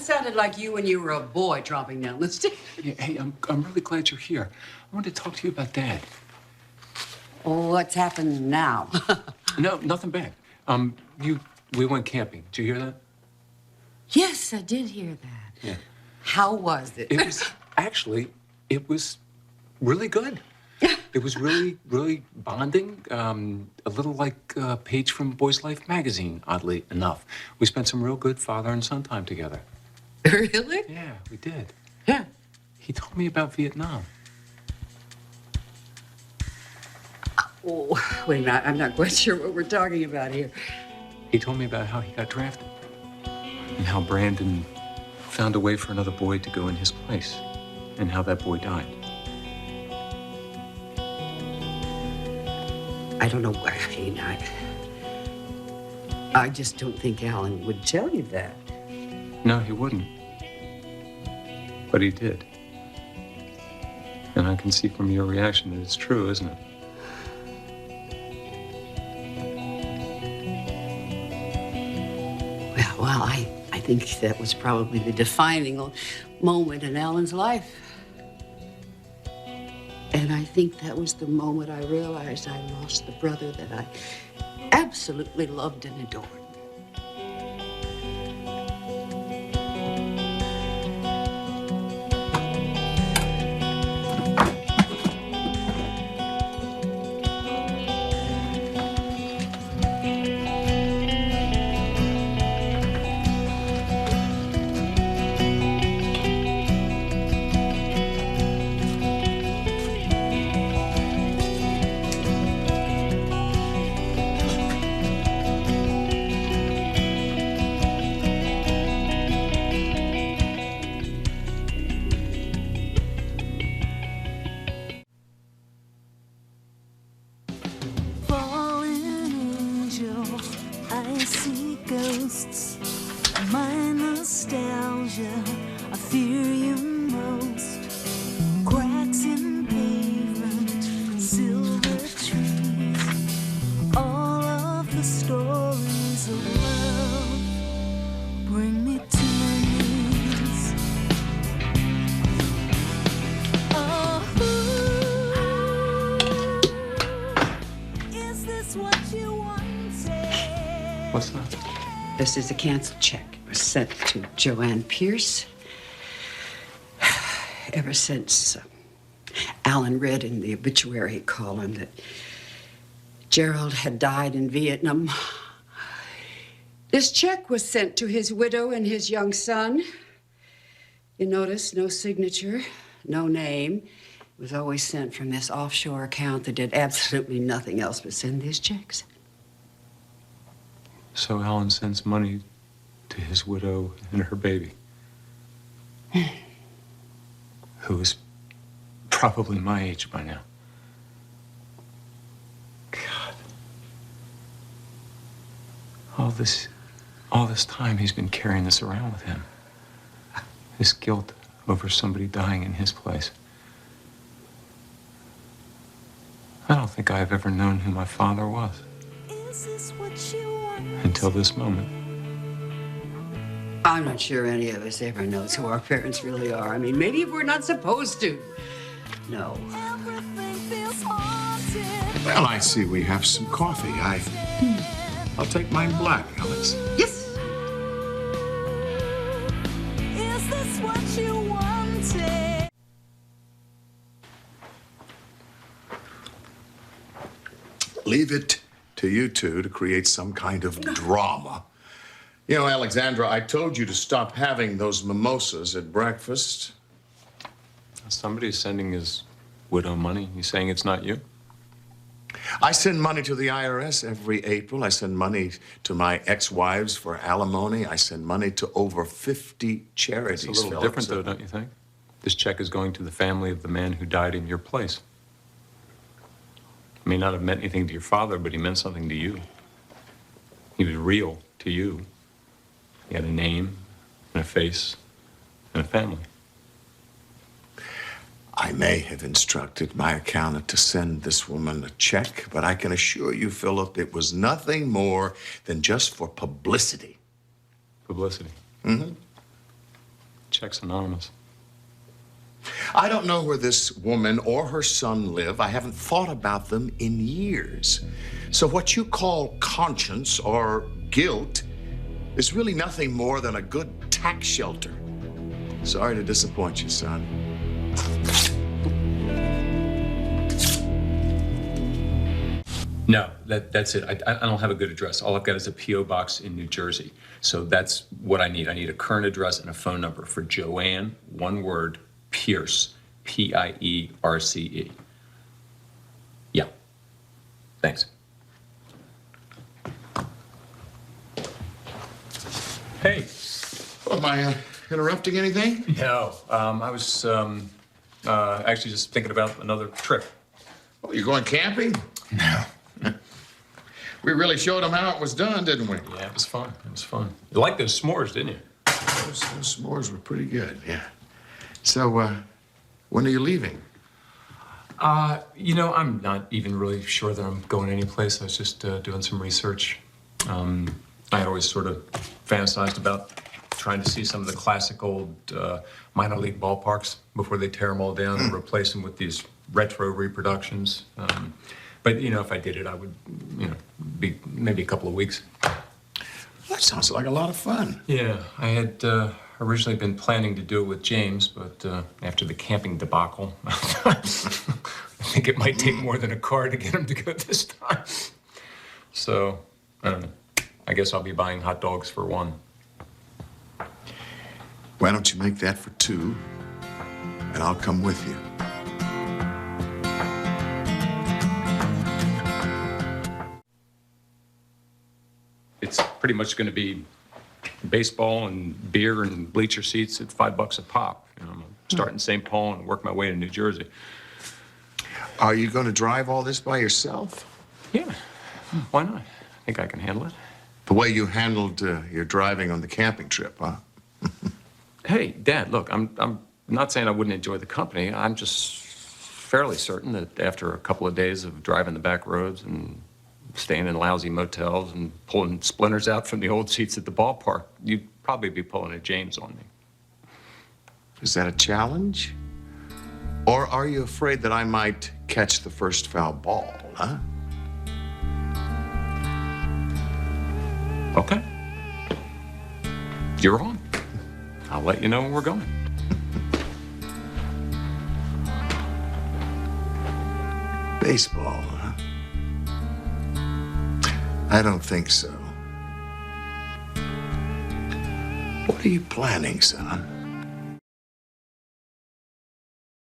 sounded like you when you were a boy tromping down the stairs. Yeah, hey, I'm really glad you're here. I wanted to talk to you about Dad. Oh, what's happened now? No, nothing bad. We went camping. Did you hear that? Yes, I did hear that. Yeah. How was it? It was really good. It was really, really bonding. A little like a page from Boys Life magazine, oddly enough. We spent some real good father and son time together. Really? Yeah, we did. Yeah. He told me about Vietnam. Oh, wait a minute. I'm not quite sure what we're talking about here. He told me about how he got drafted and how Brandon found a way for another boy to go in his place and how that boy died. I don't know what I mean. I just don't think Alan would tell you that. No, he wouldn't. But he did. And I can see from your reaction that it's true, isn't it? Well, I think that was probably the defining moment in Alan's life. And I think that was the moment I realized I lost the brother that I absolutely loved and adored. My nostalgia, I fear you most. Cracks in pavement, silver trees. All of the stories of love bring me to my knees. Oh, is this what you wanted? What's that? This is a canceled check. It was sent to Joanne Pierce. Ever since Alan read in the obituary column that Gerald had died in Vietnam, this check was sent to his widow and his young son. You notice, no signature, no name. It was always sent from this offshore account that did absolutely nothing else but send these checks. So Alan sends money to his widow and her baby, who is probably my age by now. God. All this time he's been carrying this around with him. This guilt over somebody dying in his place. I don't think I've ever known who my father was. Is this what you want? Until this moment. I'm not sure any of us ever knows who our parents really are. I mean, maybe we're not supposed to. No. Everything feels haunted. Well, I see we have some coffee. I'll take mine black, Alex. Yes. Is this what you wanted? Leave it to you two to create some kind of drama. You know, Alexandra, I told you to stop having those mimosas at breakfast. Somebody's sending his widow money. You saying it's not you? I send money to the IRS every April. I send money to my ex-wives for alimony. I send money to over 50 charities. It's a little different, though, don't you think? This check is going to the family of the man who died in your place. He may not have meant anything to your father, but he meant something to you. He was real to you. He had a name and a face and a family. I may have instructed my accountant to send this woman a check, but I can assure you, Phillip, it was nothing more than just for publicity. Publicity? Mm-hmm. Check's anonymous. I don't know where this woman or her son live. I haven't thought about them in years. So what you call conscience or guilt is really nothing more than a good tax shelter. Sorry to disappoint you, son. No, that's it. I don't have a good address. All I've got is a P.O. box in New Jersey. So that's what I need. I need a current address and a phone number for Joanne, one word, Pierce, Pierce. Yeah. Thanks. Hey. Am I interrupting anything? No, I was actually just thinking about another trip. Oh, you going camping? No. We really showed them how it was done, didn't we? Yeah, it was fun. It was fun. You liked those s'mores, didn't you? Those s'mores were pretty good, yeah. So, when are you leaving? I'm not even really sure that I'm going anyplace. I was just doing some research. I had always sort of fantasized about trying to see some of the classic old minor league ballparks before they tear them all down and replace them with these retro reproductions. But, if I did it, I would, be maybe a couple of weeks. That sounds like a lot of fun. Yeah, I had originally been planning to do it with James, but after the camping debacle, I think it might take more than a car to get him to go this time. So, I don't know. I guess I'll be buying hot dogs for one. Why don't you make that for two, and I'll come with you. It's pretty much going to be baseball and beer and bleacher seats at $5 a pop. I'm gonna start in St. Paul and work my way to New Jersey. Are you going to drive all this by yourself? Yeah, why not? I think I can handle it. The way you handled your driving on the camping trip, huh? Hey, Dad, look, I'm not saying I wouldn't enjoy the company. I'm just fairly certain that after a couple of days of driving the back roads and staying in lousy motels and pulling splinters out from the old seats at the ballpark, you'd probably be pulling a James on me. Is that a challenge? Or are you afraid that I might catch the first foul ball, huh? Okay. You're on. I'll let you know when we're going. Baseball, huh? I don't think so. What are you planning, son?